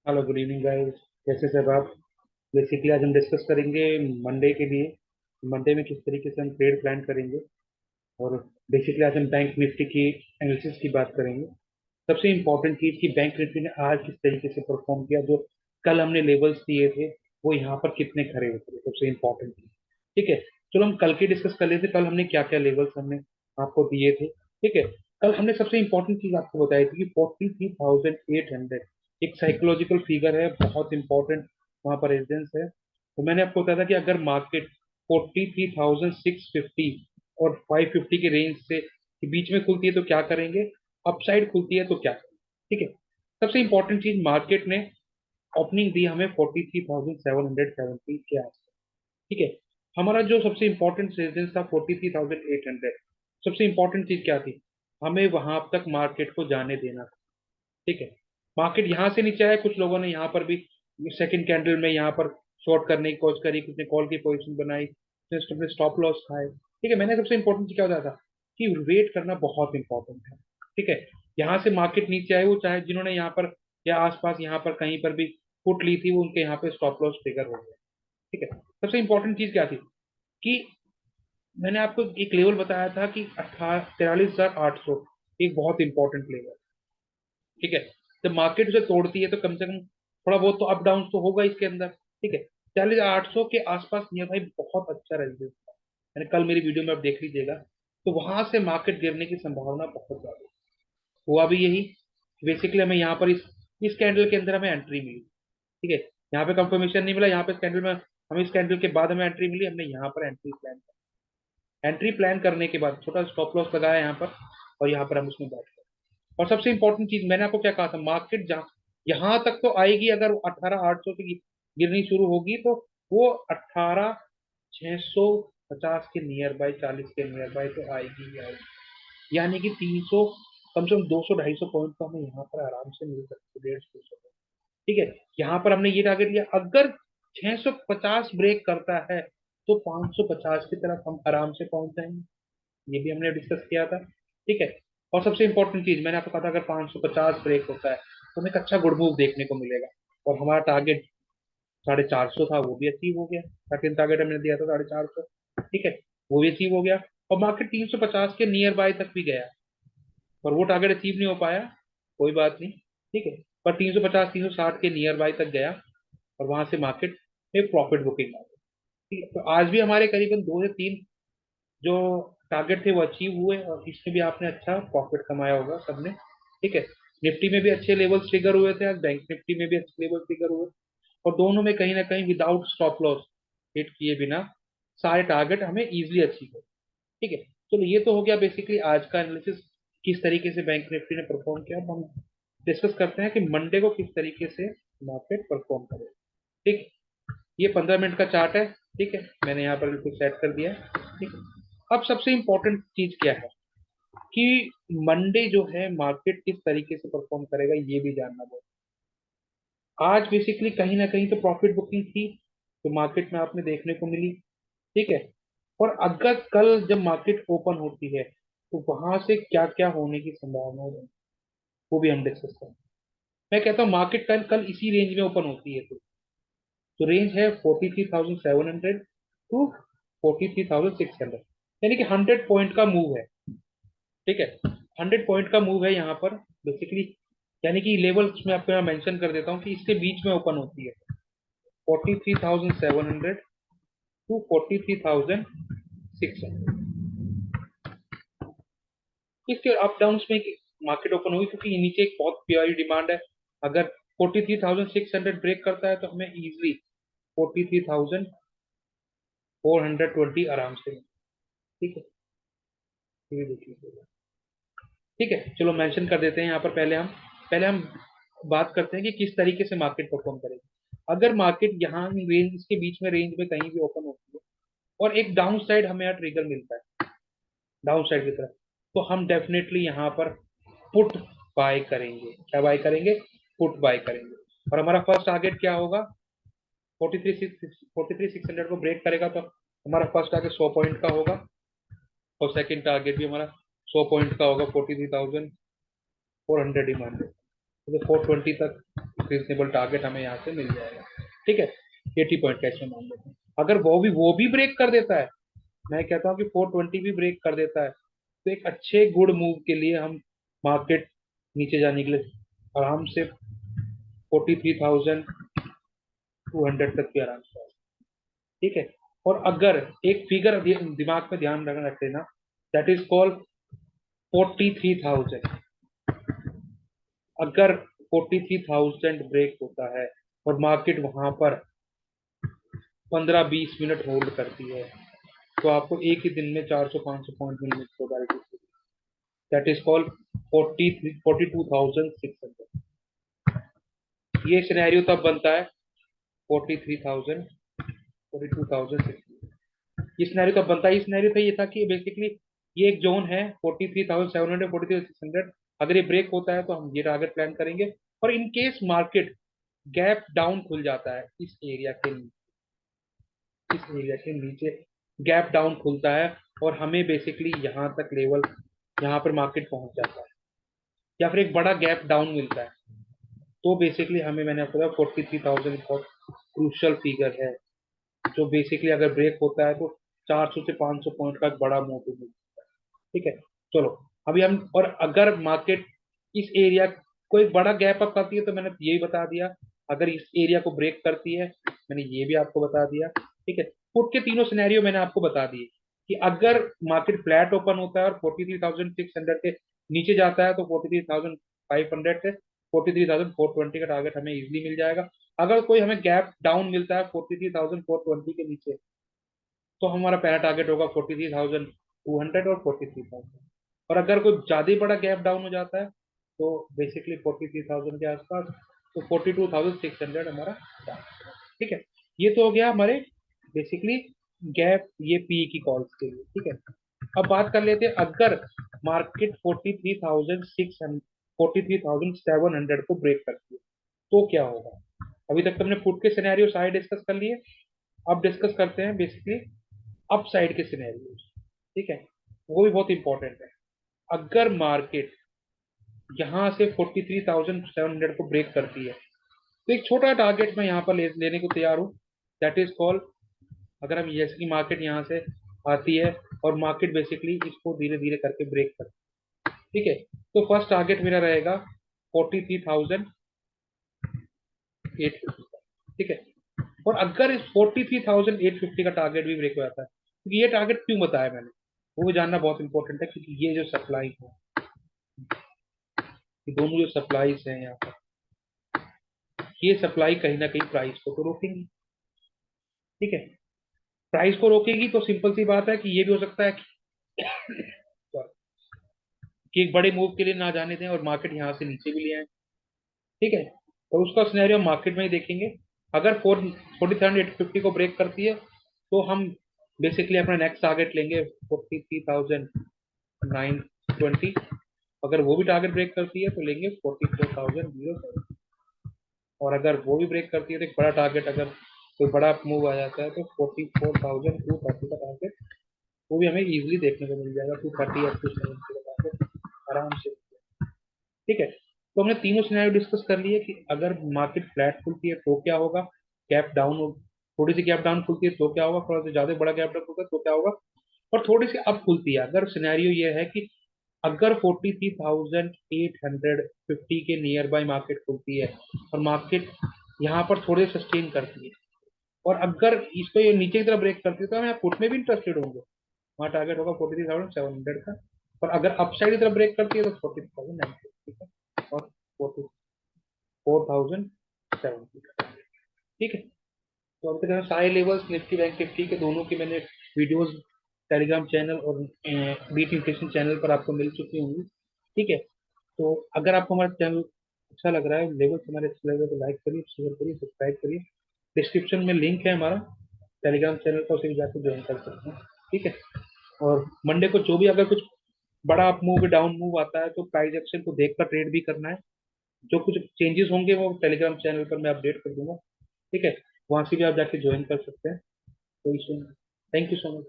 Hello, good evening guys. कैसे सब आप? बेसिकली आज हम डिस्कस करेंगे मंडे के लिए। मंडे में किस तरीके से हम ट्रेड प्लान करेंगे। और बेसिकली आज हम बैंक निफ्टी की एनालिसिस की बात करेंगे। सबसे इम्पोर्टेंट चीज़ कि बैंक निफ्टी ने आज किस तरीके से परफॉर्म किया। जो कल हमने लेवल्स दिए थे वो यहाँ पर कितने खड़े होते थे, सबसे इम्पोर्टेंट चीज़। ठीक है, चलो हम कल के डिस्कस कर लेते। कल हमने क्या क्या लेवल्स हमने आपको दिए थे। ठीक है, कल हमने सबसे इम्पोर्टेंट चीज़ आपको बताई थी कि 43,800 एक साइकोलॉजिकल फिगर है, बहुत इंपॉर्टेंट वहां पर रेजिडेंस है। तो मैंने आपको बताया था कि अगर मार्केट 43,650 और 550 के रेंज से के बीच में खुलती है तो क्या करेंगे, अपसाइड खुलती है तो क्या करेंगे। ठीक है, सबसे इंपॉर्टेंट चीज, मार्केट ने ओपनिंग दी हमें 43,770 के आसपास। ठीक है, हमारा जो सबसे इंपॉर्टेंट रेजिडेंस था 43,800। सबसे इंपॉर्टेंट चीज क्या थी, हमें वहां तक मार्केट को जाने देना था। ठीक है, मार्केट यहाँ से नीचे आया, कुछ लोगों ने यहाँ पर भी सेकंड कैंडल में यहाँ पर शॉर्ट करने की कोशिश करी, कुछ ने कॉल की पोजीशन बनाई, कुछ ने स्टॉप लॉस खाए। ठीक है, मैंने सबसे इंपॉर्टेंट क्या बताया था कि वेट करना बहुत इंपॉर्टेंट है। ठीक है, यहाँ से मार्केट नीचे आए, वो चाहे जिन्होंने यहाँ पर या आसपास यहाँ पर कहीं पर भी पुट ली थी, वो उनके यहाँ पे स्टॉप लॉस ट्रिगर हो गया। ठीक है, सबसे इंपॉर्टेंट चीज क्या थी कि मैंने आपको एक लेवल बताया था कि 43,800 एक बहुत इंपॉर्टेंट लेवल। ठीक है, जब मार्केट उसे तोड़ती है तो कम से कम थोड़ा बहुत तो अप डाउन तो होगा इसके अंदर। ठीक है, 40,800 के आसपास नियर भाई बहुत अच्छा रेजिस्टेंस था। मैंने कल मेरी वीडियो में आप देख लीजिएगा। तो वहां से मार्केट गिरने की संभावना बहुत ज्यादा है। हुआ भी यही। बेसिकली हमें यहाँ पर इस कैंडल के अंदर हमें एंट्री मिली। ठीक है, यहाँ पे कंफर्मेशन नहीं मिला, यहाँ पे इस कैंडल में हमें इस कैंडल के बाद हमें एंट्री मिली, हमने यहाँ पर एंट्री प्लान करने के बाद छोटा स्टॉप लॉस लगाया यहाँ पर, और यहाँ पर हम उसमें बैठ गए। और सबसे इंपॉर्टेंट चीज मैंने आपको क्या कहा था, मार्केट जहाँ यहाँ तक तो आएगी, अगर 18,800 से गिरनी शुरू होगी तो वो 18,650 के नियर बाय, 40 के नियर बाय तो आएगी ही आएगी। यानी कि 300, कम से कम 200-250 पॉइंट तो हमें यहाँ पर आराम से मिल सकते, 150-200। ठीक है, यहाँ पर हमने ये टारगेट लिया, अगर 650 ब्रेक करता है तो 550 की तरफ हम आराम से पहुंच जाएंगे। ये भी हमने डिस्कस किया था। ठीक है, और सबसे इंपॉर्टेंट चीज मैंने आपको कहा था, अगर 550 ब्रेक होता है तो हमें एक अच्छा गुड मूव देखने को मिलेगा। और हमारा टारगेट 450 था, वो भी अचीव हो गया। सेकंड टारगेट हमने दिया था 450। ठीक है, वो भी अचीव हो गया। और मार्केट 350 के नियर बाय तक भी गया, पर वो टारगेट अचीव नहीं हो पाया। कोई बात नहीं। ठीक है, पर 350 360 के नियर बाय तक गया, और वहां से मार्केट में प्रॉफिट बुकिंग आ गई। ठीक है, तो आज भी हमारे करीबन 2 से 3 जो टारगेट थे वो अचीव हुए, और इसमें भी आपने अच्छा प्रॉफिट कमाया होगा सबने। ठीक है, निफ्टी में भी अच्छे लेवल ट्रिगर हुए थे, आज बैंक निफ्टी में भी अच्छे लेवल ट्रिगर हुए। और दोनों में कहीं ना कहीं विदाउट स्टॉप लॉस हिट किए बिना सारे टारगेट हमें इजीली अचीव हो। ठीक है, चलो ये तो हो गया बेसिकली आज का एनालिसिस, किस तरीके से बैंक निफ्टी ने परफॉर्म किया। अब हम डिस्कस करते हैं कि मंडे को किस तरीके से मार्केट परफॉर्म करे। ठीक, ये 15 मिनट का चार्ट है। ठीक है, मैंने यहाँ पर बिल्कुल सेट कर दिया है। ठीक है, अब सबसे इंपॉर्टेंट चीज क्या है कि मंडे जो है मार्केट किस तरीके से परफॉर्म करेगा, ये भी जानना बहुत। आज बेसिकली कहीं ना कहीं तो प्रॉफिट बुकिंग थी, तो मार्केट में आपने देखने को मिली। ठीक है, और अगर कल जब मार्केट ओपन होती है तो वहां से क्या क्या होने की संभावना है, वो भी हम डिस्कस करें। मैं कहता हूँ मार्केट कल कल इसी रेंज में ओपन होती है, तो रेंज है 43,700 टू 43,600, यानी कि 100 पॉइंट का मूव है। ठीक है, 100 पॉइंट का मूव है यहाँ पर बेसिकली। यानी कि लेवल्स में आपको यहाँ मेंशन कर देता हूँ कि इसके बीच में ओपन होती है 43,700 टू 43,600। इसके अप डाउन में मार्केट ओपन होगी, क्योंकि ये नीचे एक बहुत प्यारी डिमांड है। अगर 43,600 ब्रेक करता है तो हमें इजिली 43,420 आराम से मिले। ठीक है, ये देख लीजिएगा। ठीक है, चलो मेंशन कर देते हैं यहाँ पर। पहले हम बात करते हैं कि किस तरीके से मार्केट परफॉर्म करेगी। अगर मार्केट यहाँ रेंज के बीच में, रेंज में कहीं भी ओपन होती है और एक डाउन साइड हमें यहाँ ट्रिगर मिलता है डाउन साइड की तरफ, तो हम डेफिनेटली यहाँ पर पुट बाय करेंगे। क्या बाय करेंगे? पुट बाय करेंगे। और हमारा फर्स्ट टारगेट क्या होगा? 43,600 को ब्रेक करेगा तो हमारा फर्स्ट टारगेट 100 पॉइंट का होगा, और सेकंड टारगेट भी हमारा 100 पॉइंट का होगा, 43,400 ही मान लो। तो 420 तक रीजनेबल टारगेट हमें यहाँ से मिल जाएगा। ठीक है, 80 पॉइंट कैसे मान लेते हैं। अगर वो भी ब्रेक कर देता है, मैं कहता हूँ कि 420 भी ब्रेक कर देता है, तो एक अच्छे गुड मूव के लिए हम मार्केट नीचे जाने के लिए आराम से 43,200 तक भी आराम से। ठीक है, और अगर एक फिगर दिमाग में ध्यान रख लेना, दैट इज कॉल्ड 43,000। अगर 43,000 ब्रेक होता है और मार्केट वहां पर 15-20 मिनट होल्ड करती है, तो आपको एक ही दिन में 400-500 पॉइंट मिलने की प्रोबेबिलिटी, दैट इज कॉल्ड 42,600। ये सिनेरियो तब बनता है 43,000, 42,600। ये सिनेरियो तब बनता है, ये सिनेरियो था, ये था कि बेसिकली ये एक जोन है 43,700, 43,600। अगर ये ब्रेक होता है तो हम ये टारगेट प्लान करेंगे। और in case market gap down खुल जाता है इस एरिया के नीचे गैप डाउन खुलता है और हमें बेसिकली यहाँ तक लेवल, यहाँ पर मार्केट पहुंच जाता है, या फिर एक बड़ा गैप डाउन मिलता है, तो बेसिकली हमें, मैंने आपको बताया 43,000 बहुत क्रूशल फिगर है, जो बेसिकली अगर ब्रेक होता है तो 400 से 500 पॉइंट का एक बड़ा मूव मिलता है। ठीक है, चलो अभी हम, और अगर मार्केट इस एरिया को एक बड़ा गैप अप करती है, तो मैंने ये भी बता दिया। अगर इस एरिया को ब्रेक करती है, मैंने ये भी आपको बता दिया। ठीक है, पुट के तीनों सिनेरियो मैंने आपको बता दिए कि अगर मार्केट फ्लैट ओपन होता है और 43,600 के नीचे जाता है, तो 43,500 से 43,420 का टारगेट हमें इजीली मिल जाएगा। अगर कोई हमें गैप डाउन मिलता है 43,420 के नीचे, तो हमारा पहला टारगेट होगा 43,200 और 43,000। और अगर कोई ज्यादा ही बड़ा गैप डाउन हो जाता है, तो बेसिकली 43,000 के आसपास, तो 42,600 हमारा टारगेट है। ठीक है, ये तो हो गया हमारे बेसिकली गैप, ये पी की कॉल्स के लिए। ठीक है, अब बात कर लेते हैं, अगर मार्केट 43,700 को ब्रेक करती है, तो क्या होगा। अभी तक तो हमने पुट के सिनेरियो सारे डिस्कस कर लिए। अब डिस्कस करते हैं बेसिकली अपसाइड के सिनेरियोज। ठीक है, वो भी बहुत इंपॉर्टेंट है। अगर मार्केट यहाँ से 43,700 को ब्रेक करती है, तो एक छोटा टारगेट मैं यहाँ पर लेने को तैयार हूँ, दैट इज कॉल्ड, अगर हम जैसे कि मार्केट यहाँ से आती है और मार्केट बेसिकली इसको धीरे धीरे करके ब्रेक करती है, ठीक है, तो फर्स्ट टारगेट मेरा रहेगा 43,850। ठीक है, और अगर इस 43,850 का टारगेट भी ब्रेक हो जाता है, क्योंकि ये टारगेट क्यों बताया मैंने, वो भी जानना बहुत इंपॉर्टेंट है, क्योंकि ये जो सप्लाई है, ये दोनों जो सप्लाईज हैं यहाँ पर, ये सप्लाई कहीं ना कहीं प्राइस को तो रोकेंगी। ठीक है, प्राइस को रोकेगी तो सिंपल सी बात है कि ये भी हो सकता है कि एक बड़े मूव के लिए ना जाने दें और मार्केट यहाँ से नीचे भी ले आए। ठीक है, तो उसका सिनेरियो मार्केट में ही देखेंगे। अगर 43,850 को ब्रेक करती है, तो हम बेसिकली अपना नेक्स्ट टारगेट लेंगे 43,920। अगर वो भी टारगेट ब्रेक करती है तो लेंगे 44,007। और अगर वो भी ब्रेक करती है तो एक बड़ा टारगेट, अगर कोई बड़ा मूव आ जाता है, तो 44,230 का टारगेट, वो भी हमें इजीली देखने को मिल जाएगा, 230 अप टू 70 का टारगेट आराम से। ठीक है, तो हमने तीनों सिनेरियो डिस्कस कर लिए कि अगर मार्केट फ्लैट खुलती है तो क्या होगा, गैप डाउन हो, थोड़ी सी गैप डाउन खुलती है तो क्या होगा, थोड़ा सा ज्यादा बड़ा गैप डाउन खुलता है तो क्या होगा, और थोड़ी सी अप खुलती है। अगर सिनेरियो ये है कि अगर 43,850 के नियर बाय मार्केट खुलती है और मार्केट यहाँ पर थोड़े सस्टेन करती है, और अगर इसको ये नीचे की तरफ ब्रेक करती है, तो हम यहाँ पुट में भी इंटरेस्टेड होंगे। वहाँ टारगेट होगा 43,700 का। और अगर अपसाइड की तरफ ब्रेक करती है तो 43,950 का और 44,070 का। ठीक है, तो अब तक सारे लेवल्स निफ्टी बैंक निफ्टी के दोनों की मैंने वीडियोस टेलीग्राम चैनल और बीट इन्फ्लेशन चैनल पर आपको मिल चुकी होंगी। ठीक है, तो अगर आपको हमारा चैनल अच्छा लग रहा है, लेवल्स हमारे अच्छे लग रहे हैं, तो लाइक करिए, शेयर करिए, सब्सक्राइब करिए। डिस्क्रिप्शन में लिंक है हमारा टेलीग्राम चैनल का, उसे भी जाकर ज्वाइन कर सकते हैं। ठीक है, और मंडे को जो भी अगर कुछ बड़ा अप मूव डाउन मूव आता है, तो प्राइस एक्शन को देखकर ट्रेड भी करना है। जो कुछ चेंजेस होंगे वो टेलीग्राम चैनल पर मैं अपडेट कर दूंगा। ठीक है, वहां से भी आप जाके ज्वाइन कर सकते हैं, कोई इशू नहीं। Thank you so much.